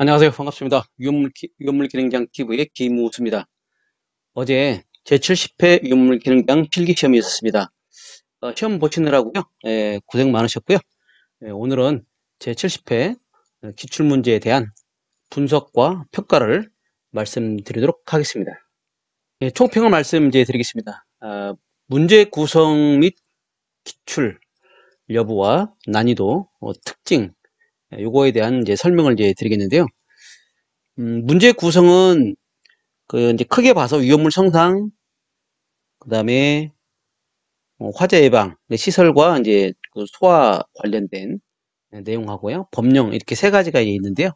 안녕하세요. 반갑습니다. 위험물 기능장 TV의 김우수입니다. 어제 제70회 위험물 기능장 필기 시험이 있었습니다. 시험 보시느라고요. 고생 많으셨고요. 오늘은 제70회 기출문제에 대한 분석과 평가를 말씀드리도록 하겠습니다. 총평을 말씀드리겠습니다. 문제 구성 및 기출 여부와 난이도, 특징, 요거에 대한 이제 설명을 이제 드리겠는데요. 문제 구성은 이제 크게 봐서 위험물 성상, 그 다음에 화재 예방, 시설과 이제 그 소화 관련된 내용하고요. 법령 이렇게 세 가지가 있는데요.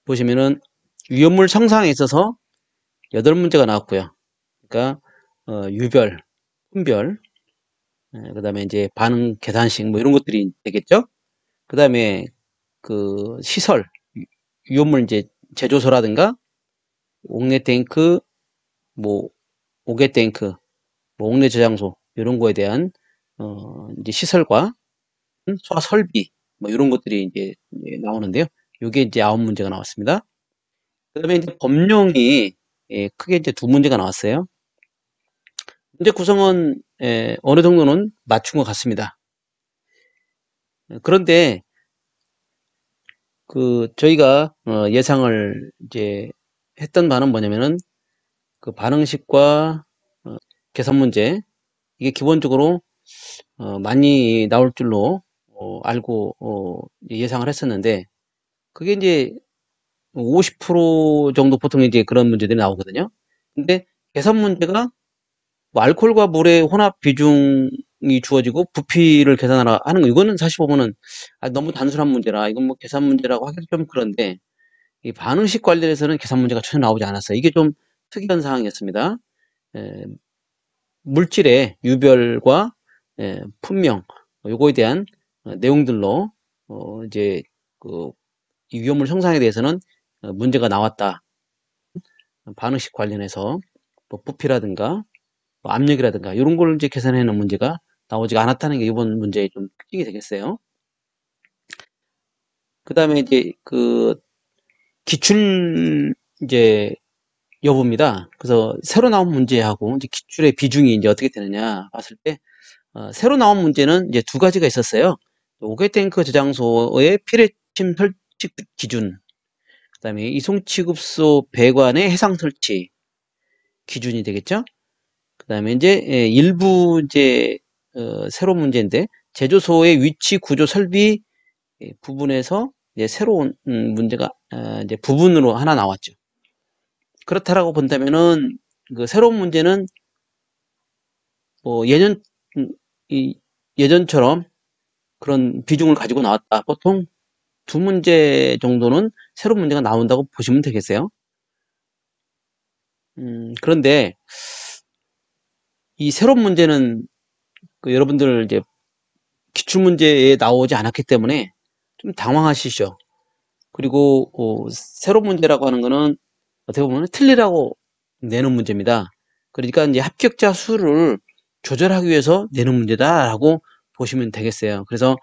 보시면은 위험물 성상에 있어서 8문제가 나왔고요. 그러니까 유별, 분별, 그 다음에 이제 반응 계산식 뭐 이런 것들이 되겠죠. 그 다음에 그 시설, 위험물 이제 제조소라든가 옥내 탱크, 뭐 옥외 탱크, 뭐 옥내 저장소 이런 거에 대한 이제 시설과 소화 설비 뭐 이런 것들이 이제 나오는데요. 요게 이제 9문제가 나왔습니다. 그다음에 이제 법령이 크게 이제 2문제가 나왔어요. 문제 구성은 어느 정도는 맞춘 것 같습니다. 그런데 그 저희가 예상을 이제 했던 바는 뭐냐면은 그 반응식과 계산 문제 이게 기본적으로 많이 나올 줄로 알고 예상을 했었는데 그게 이제 50% 정도 보통 이제 그런 문제들이 나오거든요. 근데 계산 문제가 뭐 알코올과 물의 혼합 비중이 주어지고 부피를 계산하라 하는 거 이거는 사실 보면은 너무 단순한 문제라 이건 뭐 계산 문제라고 하기 좀 그런데 이 반응식 관련해서는 계산 문제가 전혀 나오지 않았어요. 이게 좀 특이한 사항이었습니다. 에, 물질의 유별과 품명 요거에 대한 내용들로 이제 그 이 위험물 형상에 대해서는 문제가 나왔다. 반응식 관련해서 뭐 부피라든가 뭐 압력이라든가 이런 걸 이제 계산해 놓은 문제가 나오지 않았다는 게 이번 문제의 좀 특징이 되겠어요. 그 다음에 이제 그 기출 이제 여부입니다. 그래서 새로 나온 문제하고 이제 기출의 비중이 이제 어떻게 되느냐 봤을 때 새로 나온 문제는 이제 2가지가 있었어요. 오개탱크 저장소의 피뢰침 설치 기준, 그다음에 이송취급소 배관의 해상 설치 기준이 되겠죠. 그다음에 이제 일부 이제 새로운 문제인데 제조소의 위치, 구조, 설비 부분에서 이제 새로운 문제가 이제 부분으로 하나 나왔죠. 그렇다라고 본다면은 그 새로운 문제는 뭐 예전처럼 그런 비중을 가지고 나왔다. 보통 2문제 정도는 새로운 문제가 나온다고 보시면 되겠어요. 그런데 이 새로운 문제는 그 여러분들 이제 기출문제에 나오지 않았기 때문에 좀 당황하시죠. 그리고 새로운 문제라고 하는 거는 어떻게 보면 틀리라고 내는 문제입니다. 그러니까 이제 합격자 수를 조절하기 위해서 내는 문제다라고 보시면 되겠어요. 그래서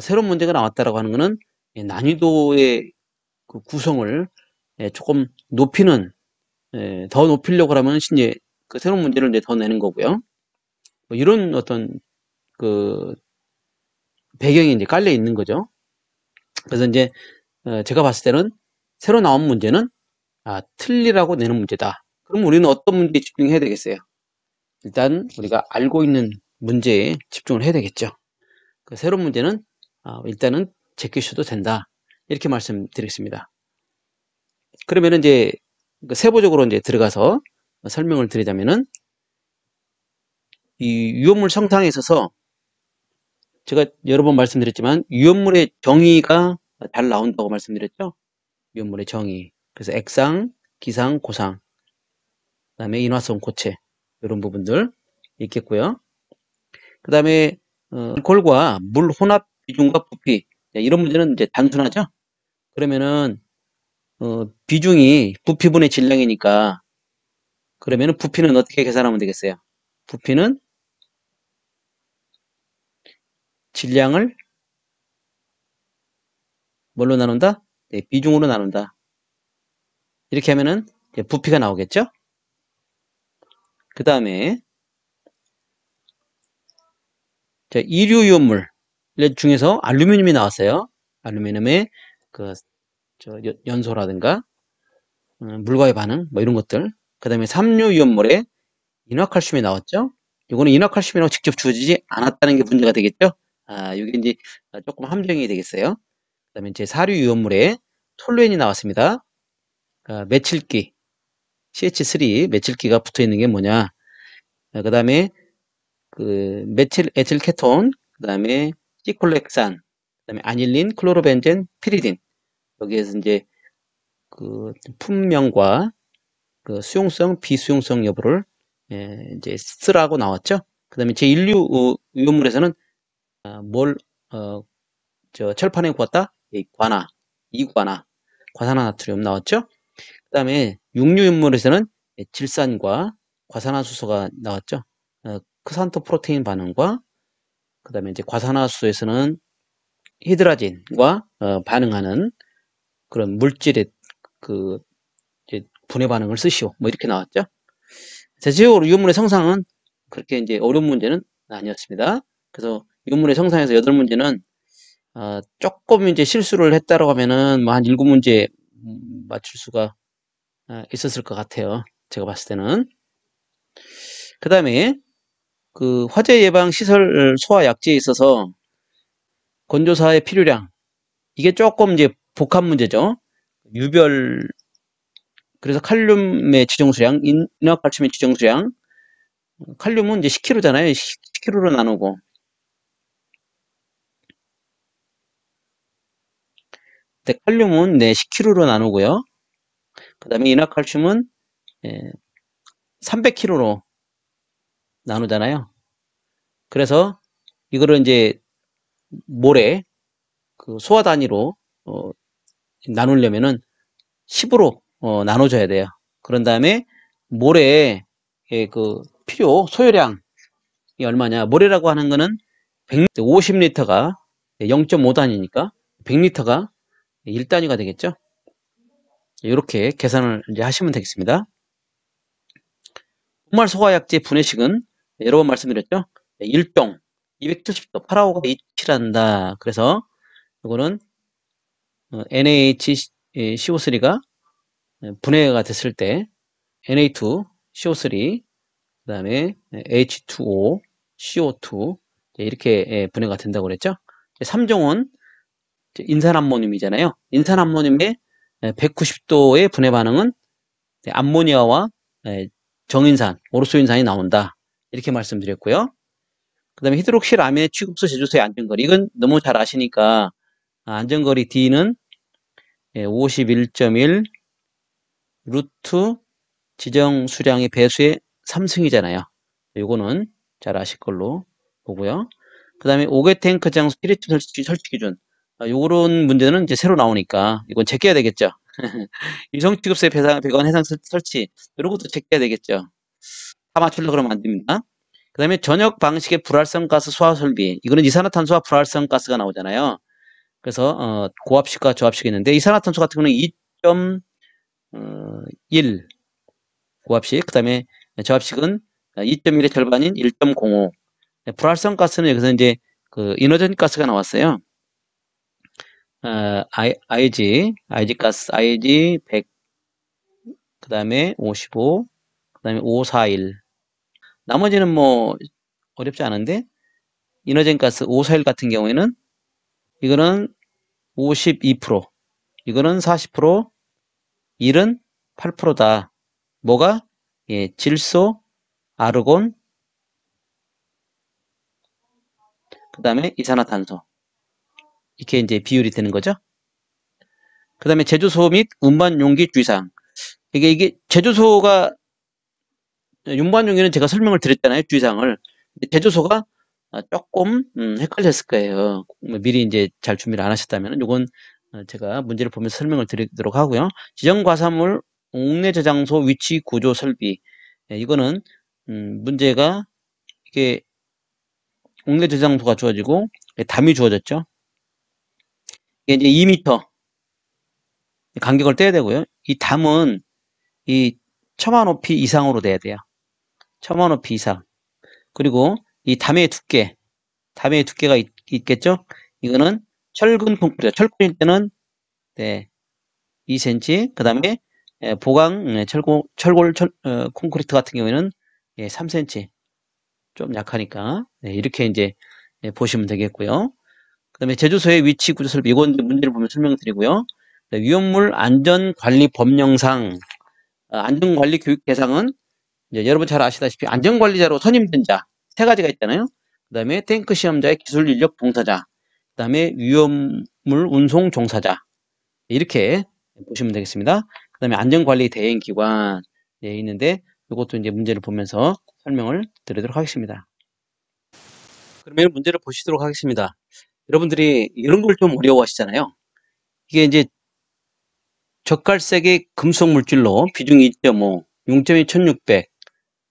새로운 문제가 나왔다라고 하는 거는 난이도의 그 구성을 조금 높이는 더 높이려고 하면 이제 그 새로운 문제를 이제 더 내는 거고요. 뭐 이런 어떤 그 배경이 이제 깔려 있는 거죠. 그래서 이제 제가 봤을 때는 새로 나온 문제는 틀리라고 내는 문제다. 그럼 우리는 어떤 문제에 집중해야 되겠어요? 일단 우리가 알고 있는 문제에 집중을 해야 되겠죠. 그 새로운 문제는 일단은 제끼셔도 된다. 이렇게 말씀드리겠습니다. 그러면 이제 그 세부적으로 이제 들어가서 설명을 드리자면은 이 유효물 성탕에 있어서 제가 여러 번 말씀드렸지만 유효물의 정의가 잘 나온다고 말씀드렸죠. 유효물의 정의. 그래서 액상, 기상, 고상, 그다음에 인화성 고체 이런 부분들 있겠고요. 그다음에 알코올과 물 혼합 비중과 부피 이런 문제는 이제 단순하죠. 그러면은 비중이 부피분의 질량이니까 그러면은 부피는 어떻게 계산하면 되겠어요? 부피는 질량을 뭘로 나눈다? 비중으로 나눈다. 이렇게 하면은 부피가 나오겠죠? 그 다음에 이류이온물 중에서 알루미늄이 나왔어요. 알루미늄의 그 연소라든가 물과의 반응 뭐 이런 것들. 그 다음에 삼류이온물에 인화칼슘이 나왔죠. 이거는 인화칼슘이라고 직접 주어지지 않았다는 게 문제가 되겠죠. 이게 이제 조금 함정이 되겠어요. 그 다음에 이제 사류이온물에 톨루엔이 나왔습니다. 메칠기 CH3 메칠기가 붙어 있는 게 뭐냐. 그 다음에 그 메틸 에틸 케톤, 그 다음에 시클로헥산, 그 다음에 아닐린, 클로로벤젠, 피리딘. 여기에서 이제 그 품명과 그 수용성, 비수용성 여부를 이제 쓰라고 나왔죠. 그 다음에 제1류 유효물에서는 철판에 구웠다? 관화, 이관화, 과산화나트륨 나왔죠. 그 다음에 육류유물에서는 질산과 과산화수소가 나왔죠. 크산토 프로테인 반응과 그 다음에 이제 과산화수소에서는 히드라진과 반응하는 그런 물질의 그 이제 분해 반응을 쓰시오. 뭐 이렇게 나왔죠. 대체적으로 유물의 성상은 그렇게 이제 어려운 문제는 아니었습니다. 그래서 유물의 성상에서 8문제는 조금 이제 실수를 했다고 하면은 뭐 한 7문제 맞출 수가 있었을 것 같아요. 제가 봤을 때는. 그 다음에 그 화재 예방 시설 소화 약제에 있어서 건조사의 필요량 이게 조금 이제 복합 문제죠. 유별 그래서 칼륨의 지정 수량, 인화칼슘의 지정 수량. 칼륨은 이제 10kg잖아요. 10kg로 나누고. 근데 칼륨은 10kg로 나누고요. 그 다음에 인화칼슘은 300kg로 나누잖아요. 그래서 이거를 이제 모래 그 소화 단위로 나누려면은 10으로 나눠줘야 돼요. 그런 다음에 모래의 그 필요 소요량이 얼마냐? 모래라고 하는 거는 50리터가 0.5단위니까 100리터가 1단위가 되겠죠. 이렇게 계산을 이제 하시면 되겠습니다. 분말 소화약제 분해식은 여러 번 말씀드렸죠. 1동 270도 파라오가 이칠한다. 그래서 이거는 NaHCO3가 분해가 됐을 때 Na2, CO3, 그 다음에 H2O, CO2 이렇게 분해가 된다고 그랬죠. 3종은 인산암모늄이잖아요. 인산암모늄의 190도의 분해 반응은 암모니아와 정인산, 오르소인산이 나온다. 이렇게 말씀드렸고요. 그 다음에 히드록실아민의 취급소 제조소의 안전거리. 이건 너무 잘 아시니까 안전거리 D는 51.1 루트 지정 수량의 배수의 3승이잖아요. 요거는 잘 아실 걸로 보고요. 그 다음에 5개 탱크 장소 피리팀 설치 기준. 요런 문제는 이제 새로 나오니까 이건 제껴야 되겠죠. 유성취급세 배관 해상 설치 이런 것도 제껴야 되겠죠. 다 맞추려고 그러면 안 됩니다. 그 다음에 전역 방식의 불활성 가스 소화 설비. 이거는 이산화탄소와 불활성 가스가 나오잖아요. 그래서 고압식과 저압식이 있는데 이산화탄소 같은 경우는 2.1 고압식, 그 다음에 저압식은 2.1의 절반인 1.05. 불활성 가스는 여기서 이제 그 이너전 가스가 나왔어요. IG 가스, IG 100, 그 다음에 55, 그 다음에 541. 나머지는 뭐 어렵지 않은데 이너젠 가스 541 같은 경우에는 이거는 52%, 이거는 40%, 1은 8%다. 뭐가? 질소, 아르곤, 그 다음에 이산화탄소. 이렇게 이제 비율이 되는 거죠. 그 다음에 제조소 및 운반 용기 주의사항. 이게 제조소가 운반 용기는 제가 설명을 드렸잖아요. 주의사항을. 제조소가 조금 헷갈렸을 거예요. 뭐 미리 이제 잘 준비를 안 하셨다면 이건 제가 문제를 보면서 설명을 드리도록 하고요. 지정 과사물 옥내 저장소 위치 구조 설비. 이거는 문제가 이게 옥내 저장소가 주어지고 담이 주어졌죠. 이게 이제 2m 간격을 떼야 되고요. 이 담은 이 처마 높이 이상으로 돼야 돼요. 처마 높이 이상. 그리고 이 담의 두께가 있겠죠? 이거는 철근 콘크리트, 철근일 때는 네, 2cm, 그 다음에 보강 철골 콘크리트 같은 경우에는 3cm, 좀 약하니까 이렇게 이제 보시면 되겠고요. 그 다음에 제조소의 위치 구조 설비, 이건 문제를 보면 설명드리고요. 위험물 안전관리 법령상 안전관리 교육 대상은 이제 여러분 잘 아시다시피 안전관리자로 선임된 자 세 가지가 있잖아요. 그 다음에 탱크 시험자의 기술 인력 봉사자, 그 다음에 위험물 운송 종사자, 이렇게 보시면 되겠습니다. 그 다음에 안전관리 대행기관 있는데 이것도 이제 문제를 보면서 설명을 드리도록 하겠습니다. 그러면 문제를 보시도록 하겠습니다. 여러분들이 이런 걸 좀 어려워하시잖아요. 이게 이제 젓갈색의 금속 물질로 비중이 2.5, 0.2 1600,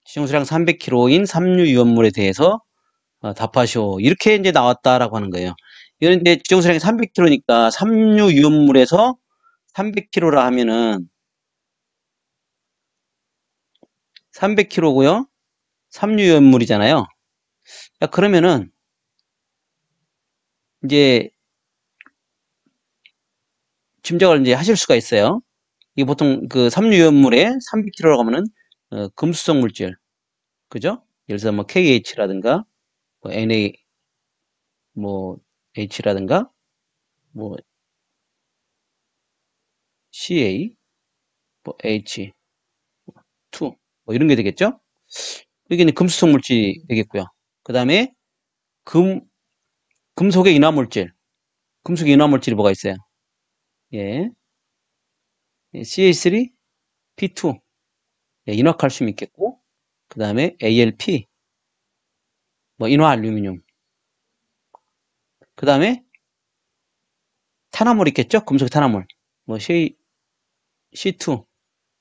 지정수량 300kg인 삼류 유연물에 대해서 답하시오. 이렇게 이제 나왔다라고 하는 거예요. 이건 이제 지정수량이 300kg니까 삼류 유연물에서 300kg라 하면은 300kg고요. 삼류 유연물이잖아요. 자, 그러면은 이제 짐작을 이제 하실 수가 있어요. 이게 보통 그 삼류 유연물에 300kg라고 하면은 금수성 물질, 그죠? 예를 들어서 뭐 KH라든가 뭐 NA 뭐 H라든가 뭐 CA 뭐 H2 뭐 이런 게 되겠죠? 이게 이제 금수성 물질이 되겠고요. 그 다음에 금 금속의 인화 물질, 금속의 인화 물질이 뭐가 있어요? 예, CA3, P2, 인화 칼슘이 있겠고, 그 다음에 ALP, 뭐 인화 알루미늄, 그 다음에 탄화물 있겠죠? 금속 탄화물, 뭐 C2,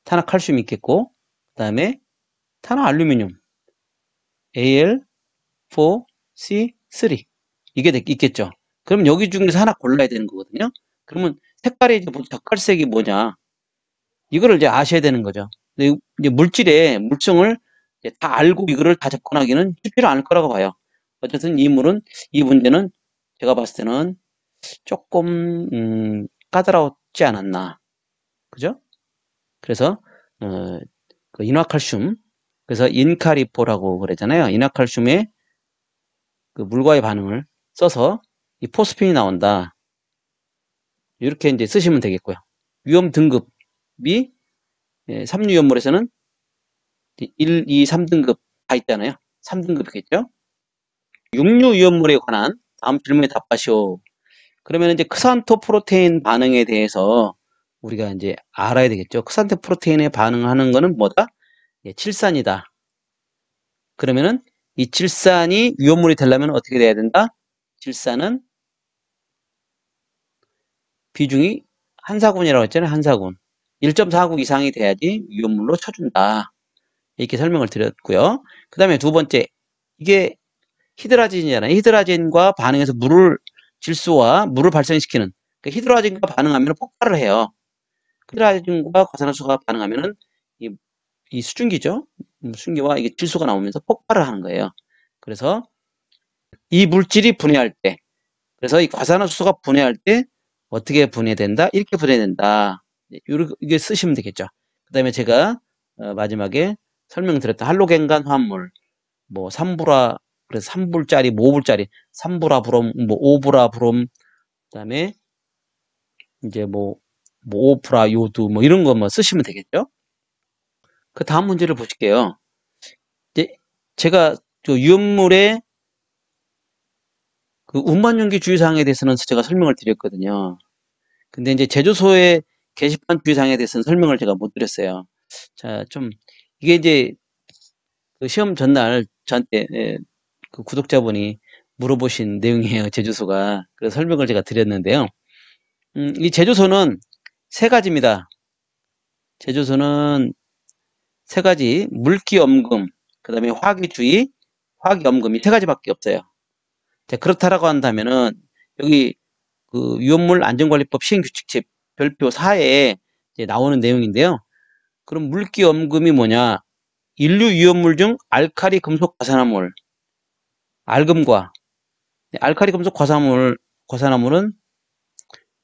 탄화 칼슘이 있겠고, 그 다음에 탄화 알루미늄, AL4C3 이게 있겠죠. 그럼 여기 중에서 하나 골라야 되는 거거든요. 그러면 색깔이 이제 젓갈색이 뭐냐? 이거를 이제 아셔야 되는 거죠. 근데 이제 물질의 물성을 이제 다 알고 이거를 다 접근하기는 쉽지는 않을 거라고 봐요. 어쨌든 이 문제는 제가 봤을 때는 조금 까다롭지 않았나, 그죠? 그래서 그 인화칼슘, 그래서 인카리포라고 그러잖아요. 인화칼슘의 그 물과의 반응을 써서 이 포스핀이 나온다. 이렇게 이제 쓰시면 되겠고요. 위험 등급이 3류 위험물에서는 1, 2, 3등급 다 있잖아요. 3등급이겠죠. 6류 위험물에 관한 다음 질문에 답하시오. 그러면 이제 크산토 프로테인 반응에 대해서 우리가 이제 알아야 되겠죠. 크산토 프로테인에 반응하는 거는 뭐다? 칠산이다. 그러면은 이 칠산이 위험물이 되려면 어떻게 돼야 된다? 칠산은 비중이 한사군이라고 했잖아요. 한사군. 1.4국 이상이 돼야지 위험물로 쳐준다. 이렇게 설명을 드렸고요. 그 다음에 두 번째, 이게 히드라진이잖아요. 히드라진과 반응해서 질소와 물을 발생시키는, 그러니까 히드라진과 반응하면 폭발을 해요. 히드라진과 과산화수소가 반응하면은 이 수증기죠. 수증기와 이게 질소가 나오면서 폭발을 하는 거예요. 그래서 이 물질이 분해할 때, 그래서 이 과산화수소가 분해할 때 어떻게 분해된다? 이렇게 분해된다. 이게 쓰시면 되겠죠. 그 다음에 제가 마지막에 설명드렸던 할로겐간 화합물, 뭐 3불화, 그래서 3불짜리, 뭐 5불짜리, 3불화 브롬, 뭐 5불화 브롬, 그다음에 이제 뭐 5불화 요드, 뭐 이런 거 뭐 쓰시면 되겠죠. 그 다음 문제를 보실게요. 이제 제가 그 유연물의 그 운반용기 주의사항에 대해서는 제가 설명을 드렸거든요. 근데 이제 제조소의 게시판 주의사항에 대해서는 설명을 제가 못 드렸어요. 자, 좀 이게 이제 그 시험 전날 저한테 그 구독자분이 물어보신 내용이에요. 제조소가. 그래서 설명을 제가 드렸는데요. 이 제조소는 세 가지입니다. 제조소는 세 가지, 물기엄금, 그 다음에 화기주의, 화기엄금, 이 세 가지밖에 없어요. 자, 그렇다라고 한다면은 여기 그 위험물 안전관리법 시행규칙집 별표 4에 나오는 내용인데요. 그럼 물기엄금이 뭐냐? 인류위험물 중 알카리 금속 과산화물, 알금과 알카리 금속 과산화물은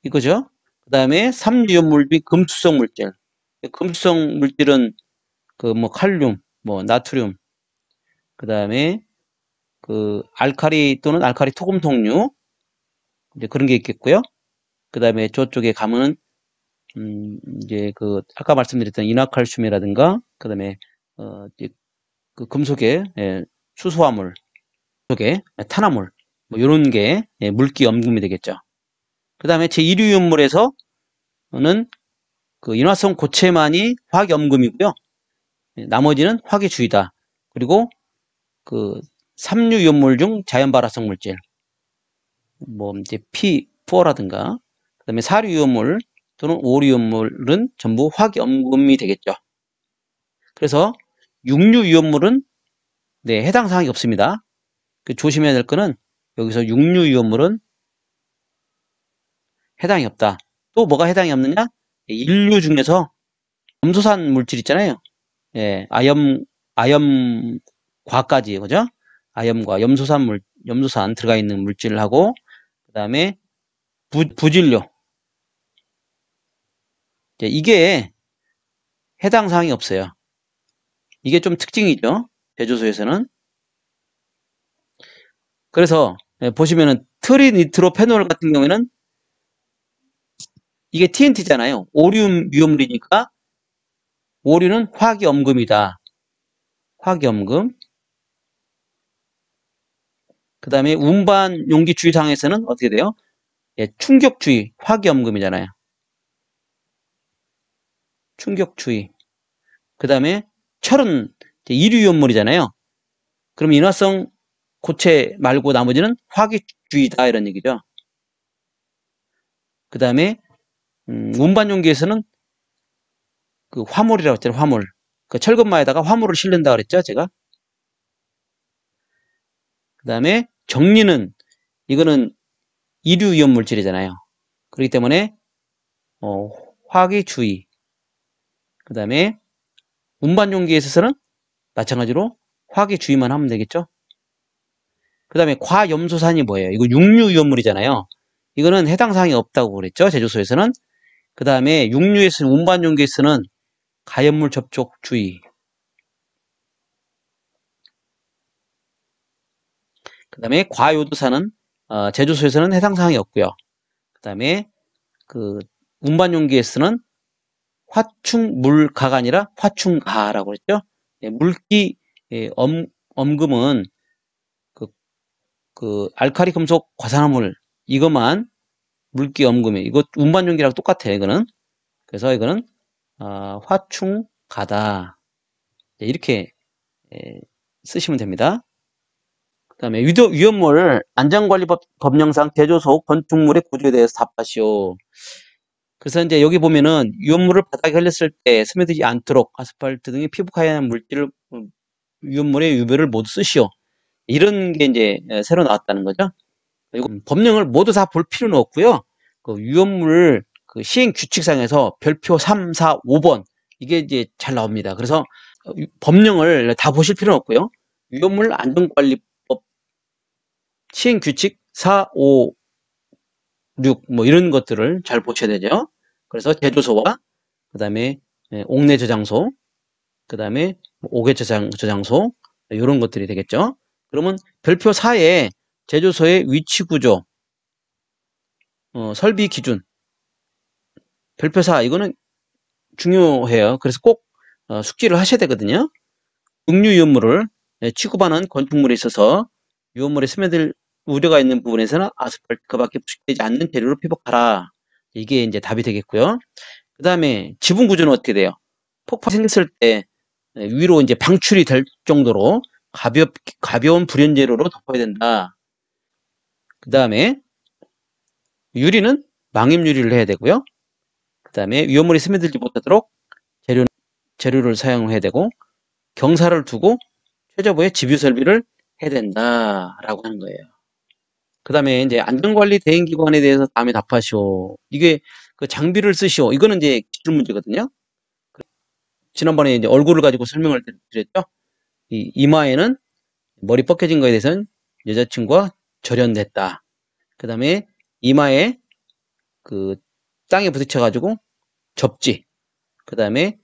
이거죠. 그 다음에 삼유위험물 및 금수성 물질. 금수성 물질은 그 뭐 칼륨, 뭐 나트륨, 그 다음에 그 알카리 또는 알카리 토금속류 이제 그런 게 있겠고요. 그 다음에 저쪽에 가면은 이제 그 아까 말씀드렸던 인화칼슘이라든가 그 다음에 이제 그 금속의 수소화물, 금속의 탄화물 뭐 이런 게 물기엄금이 되겠죠. 그 다음에 제1유연물에서는 그 인화성 고체만이 화학염금이고요. 나머지는 화기주의다. 그리고 그 삼류유연물 중 자연발화성 물질, 뭐 이제 P4라든가, 그 다음에 사류유연물 또는 오류유연물은 전부 화기염금이 되겠죠. 그래서 육류유연물은 해당 사항이 없습니다. 그 조심해야 될 거는 여기서 육류유연물은 해당이 없다. 또 뭐가 해당이 없느냐? 인류 중에서 염소산 물질 있잖아요. 아염과까지, 그죠? 아염과 염소산 들어가 있는 물질을 하고, 그 다음에 부질료. 이게 해당 사항이 없어요. 이게 좀 특징이죠. 제조소에서는. 그래서 보시면은 트리니트로페놀 같은 경우에는 이게 TNT잖아요. 오륨 위험물이니까 오류는 화기염금이다. 화기염금. 그 다음에 운반 용기 주의사항에서는 어떻게 돼요? 충격주의, 화기염금이잖아요. 충격주의. 그 다음에 철은 이류위험물이잖아요. 그럼 인화성 고체 말고 나머지는 화기주의다 이런 얘기죠. 그 다음에 운반 용기에서는 그 화물이라고 했잖아요. 화물. 그 철근마에다가 화물을 실는다 그랬죠, 제가. 그 다음에 정리는 이거는 이류위험 물질이잖아요. 그렇기 때문에 화기주의. 그 다음에 운반 용기에 있어서는 마찬가지로 화기주의만 하면 되겠죠. 그 다음에 과염소산이 뭐예요? 이거 육류위험물이잖아요. 이거는 해당 사항이 없다고 그랬죠, 제조소에서는. 그 다음에 육류에서는 운반 용기에서는 가염물 접촉 주의. 그 다음에 과요도산은 제조소에서는 해당 사항이 없고요. 그 다음에 그 운반 용기에서는 화충물가가 아니라 화충가라고 그랬죠. 물기 엄금은 그 알카리 금속 과산화물 이것만 물기 엄금이 이거 운반 용기랑 똑같아요. 이거는 그래서 이거는 화충가다 이렇게 쓰시면 됩니다. 그 다음에 위험물 안전관리법 법령상 제조소 건축물의 구조에 대해서 답하시오. 그래서 이제 여기 보면은 위험물을 바닥에 흘렸을 때 스며들지 않도록 아스팔트 등의 피부하얀 물질을 위험물의 유별을 모두 쓰시오. 이런 게 이제 새로 나왔다는 거죠. 이거 법령을 모두 다 볼 필요는 없고요. 그 위험물 그 시행 규칙상에서 별표 3, 4, 5번 이게 이제 잘 나옵니다. 그래서 법령을 다 보실 필요는 없고요. 위험물 안전관리법 시행 규칙 4, 5, 6 뭐 이런 것들을 잘 보셔야 되죠. 그래서 제조소와 그 다음에 옥내 저장소, 그 다음에 옥외 저장소 이런 것들이 되겠죠. 그러면 별표 4에 제조소의 위치 구조, 설비 기준, 별표 4 이거는 중요해요. 그래서 꼭 숙지를 하셔야 되거든요. 육류위험물을 취급하는 건축물에 있어서 위험물에 스며들 우려가 있는 부분에서는 아스팔트밖에 부식되지 않는 재료로 피복하라. 이게 이제 답이 되겠고요. 그 다음에 지붕 구조는 어떻게 돼요? 폭발 생겼을 때 위로 이제 방출이 될 정도로 가벼운 불연재료로 덮어야 된다. 그 다음에 유리는 망임 유리를 해야 되고요. 그 다음에 위험물이 스며들지 못하도록 재료를 사용해야 되고 경사를 두고 최저부의 집유 설비를 해야 된다라고 하는 거예요. 그 다음에 이제 안전관리 대행기관에 대해서 다음에 답하시오. 이게 그 장비를 쓰시오. 이거는 이제 기출 문제거든요. 지난번에 이제 얼굴을 가지고 설명을 드렸죠. 이 이마에는 머리 벗겨진 거에 대해서는 여자친구가 절연됐다. 그 다음에 이마에 그 땅에 부딪혀가지고 접지. 그 다음에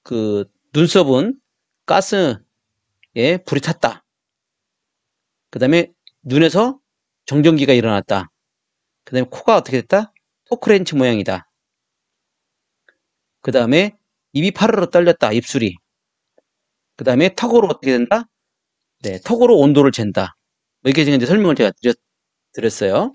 그 눈썹은 가스에 불이 탔다. 그 다음에 눈에서 정전기가 일어났다. 그 다음에 코가 어떻게 됐다? 토크렌치 모양이다. 그 다음에 입이 파르르 떨렸다. 입술이. 그 다음에 턱으로 어떻게 된다? 네, 턱으로 온도를 잰다. 뭐 이렇게 지금 이제 설명을 제가 드렸어요.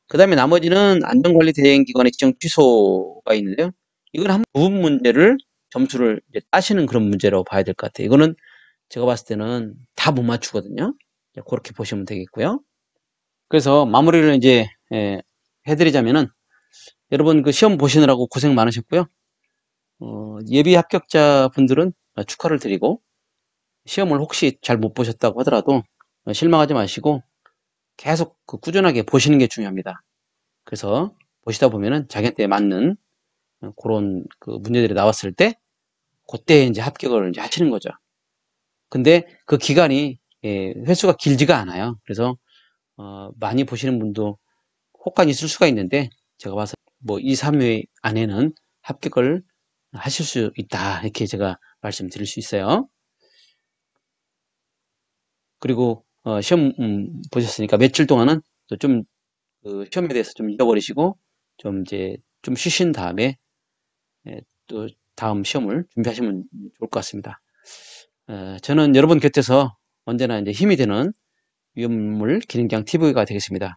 그 다음에 나머지는 안전관리 대행기관의 지정 취소가 있는데요. 이건 한 부분 문제를 점수를 이제 따시는 그런 문제라고 봐야 될 것 같아요. 이거는 제가 봤을 때는 다 못 맞추거든요. 그렇게 보시면 되겠고요. 그래서 마무리를 이제 해드리자면은 여러분 그 시험 보시느라고 고생 많으셨고요. 예비 합격자 분들은 축하를 드리고 시험을 혹시 잘 못 보셨다고 하더라도 실망하지 마시고 계속 꾸준하게 보시는 게 중요합니다. 그래서 보시다 보면은 자기한테 맞는 그런 그 문제들이 나왔을 때 그때 이제 합격을 이제 하시는 거죠. 근데 그 기간이 횟수가 길지가 않아요. 그래서 많이 보시는 분도 혹간 있을 수가 있는데 제가 봐서 뭐 2, 3회 안에는 합격을 하실 수 있다 이렇게 제가 말씀드릴 수 있어요. 그리고 시험 보셨으니까 며칠 동안은 좀 그 시험에 대해서 좀 잊어버리시고 좀 이제 좀 쉬신 다음에 또 다음 시험을 준비하시면 좋을 것 같습니다. 저는 여러분 곁에서 언제나 이제 힘이 되는 위험물 기능장 TV가 되겠습니다.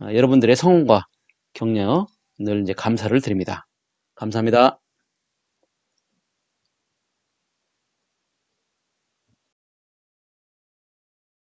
여러분들의 성원과 격려 늘 이제 감사를 드립니다. 감사합니다.